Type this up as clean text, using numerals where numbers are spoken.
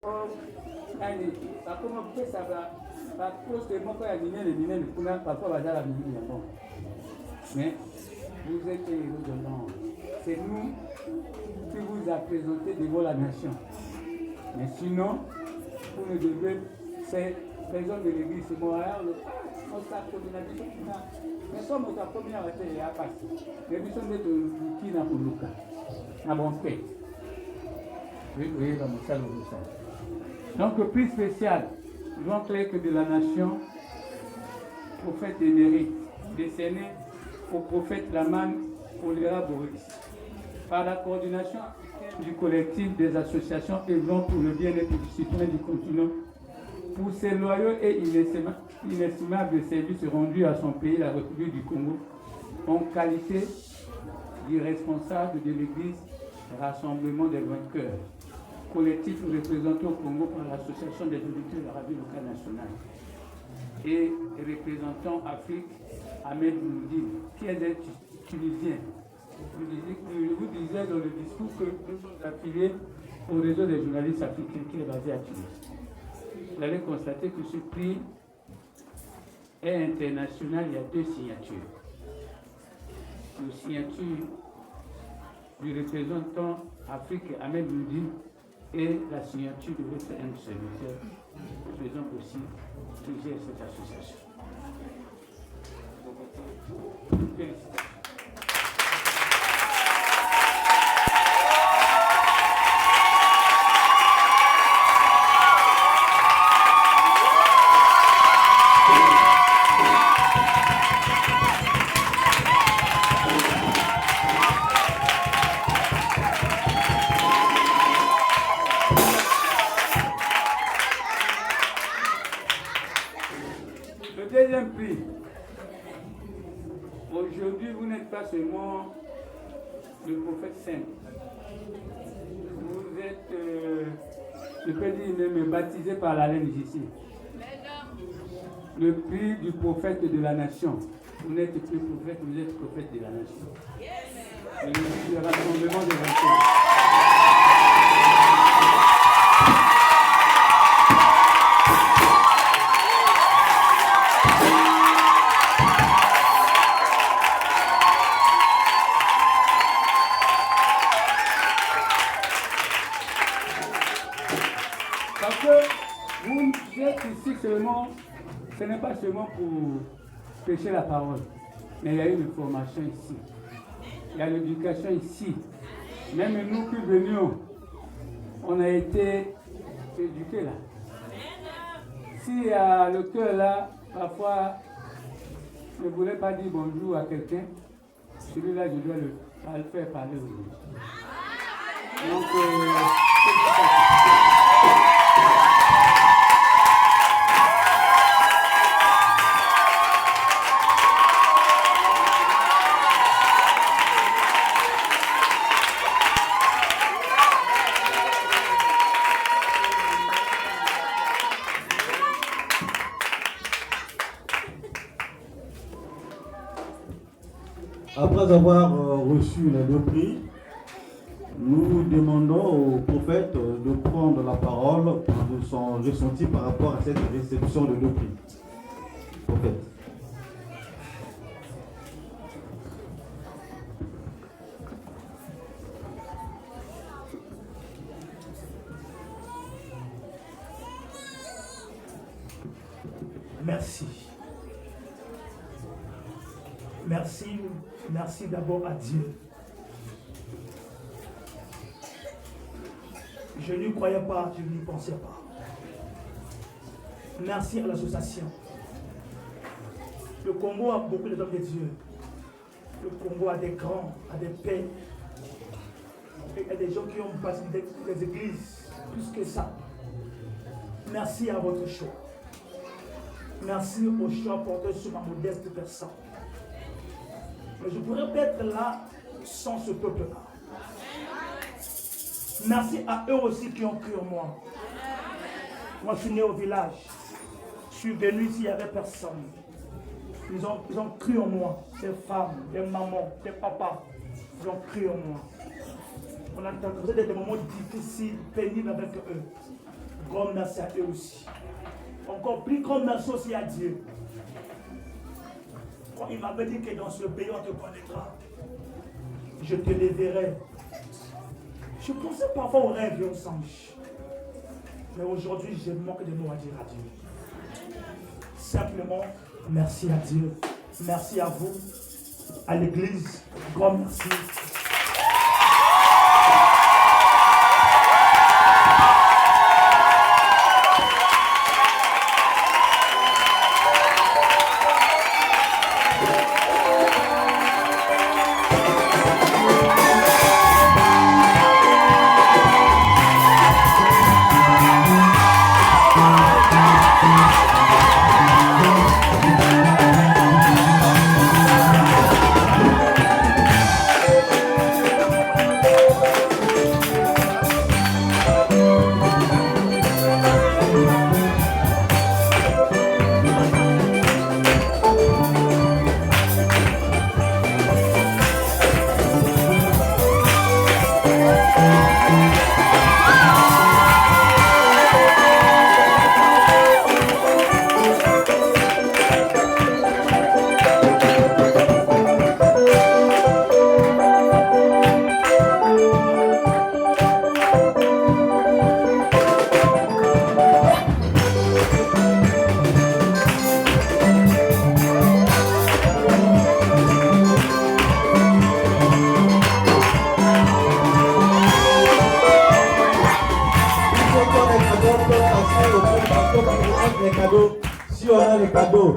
Mais vous êtes héros de l'an. C'est nous qui vous a présenté devant la nation. Mais sinon, vous ne devez, c'est personne de l'église, c'est moi. On s'accorde. Mais comme on a première été à passer, mais nous sommes de qui n'a pas Luca. À bon fait. Oui, oui, dans mon salon de ça. Donc, le prix spécial, grand clerc de la nation, prophète des mérites, décerné au prophète Laman Olera Boris, par la coordination du collectif des associations œuvrant pour le bien-être du citoyen du continent, pour ses loyaux et inestimables services rendus à son pays, la République du Congo, en qualité d'irresponsable de l'Église Rassemblement des vainqueurs, collectif représenté au Congo par l'Association des auditeurs de la radio locale nationale, et représentant Afrique, Ahmed Mouloudine, qui est tunisien. Vous disiez dans le discours que nous sommes affiliés au réseau des journalistes africains qui est basé à Tunis. Vous allez constater que ce prix est international, il y a 2 signatures. Une signature du représentant Afrique, Ahmed Mouloudine, et la signature de votre serviteur, faisant aussi qui gère cette association. Félicitations. Deuxième prix. Aujourd'hui, vous n'êtes pas seulement le prophète saint. Vous êtes, je peux dire, même baptisé par la reine ici. Le prix du prophète de la nation. Vous n'êtes plus prophète, vous êtes prophète de la nation. Le prix du rassemblement des vainqueurs. Parce que vous êtes ici seulement, ce n'est pas seulement pour prêcher la parole, mais il y a une formation ici. Il y a l'éducation ici. Même nous qui venions, on a été éduqués là. Si le cœur là, parfois, ne voulait pas dire bonjour à quelqu'un, celui-là, je dois le faire parler aujourd'hui. Donc, après avoir reçu les 2 prix, nous demandons au prophète de prendre la parole pour son ressenti par rapport à cette réception de 2 prix. Prophète. Merci. Merci d'abord à Dieu. Je n'y croyais pas, je n'y pensais pas. Merci à l'association. Le Congo a beaucoup d'hommes de Dieu. Le Congo a des grands, a des pères. Il y a des gens qui ont bâti des églises, plus que ça. Merci à votre choix. Merci au choix porté sur ma modeste personne. Mais je pourrais pas être là sans ce peuple-là. Merci à eux aussi qui ont cru en moi. Moi, je suis né au village. Je suis venu ici, il n'y avait personne. Ils ont cru en moi. Des femmes, des mamans, des papas. Ils ont cru en moi. On a traversé des moments difficiles, pénibles avec eux. Grand merci à eux aussi. Encore plus grand merci aussi à Dieu. Quand il m'avait dit que dans ce pays on te connaîtra, je te les verrai. Je pensais parfois aux rêves et aux songes. Mais aujourd'hui, je manque de mots à dire à Dieu. Simplement, merci à Dieu. Merci à vous, à l'église. Grand merci. Si on a les cadeaux.